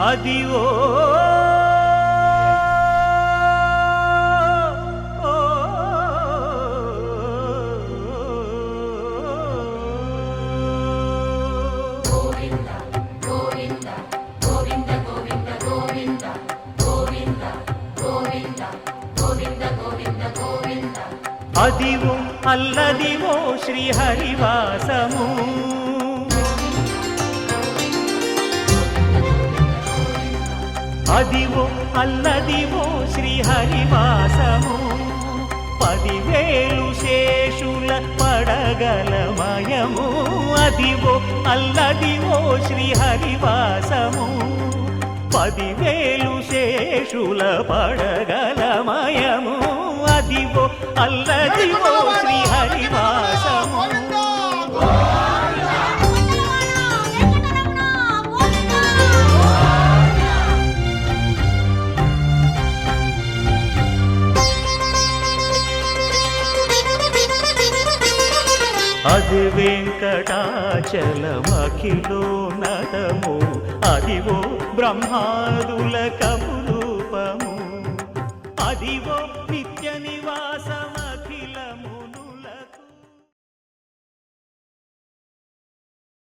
అదివో అదివో అల్లదివో శ్రీహరివాసము అదివో అల్లదివో శ్రీహరివాసము 10,000 శేషుల పడగలమయము అదివో అల్లదివో శ్రీహరివాసము 10,000 శేషుల పడగలమయము అదివో అల్లదివో శ్రీహరివాసము అది వెంకటాచలమఖిలోన్నతము అదివో బ్రహ్మాదుల కపురూపము అదివో నిత్య నివాసము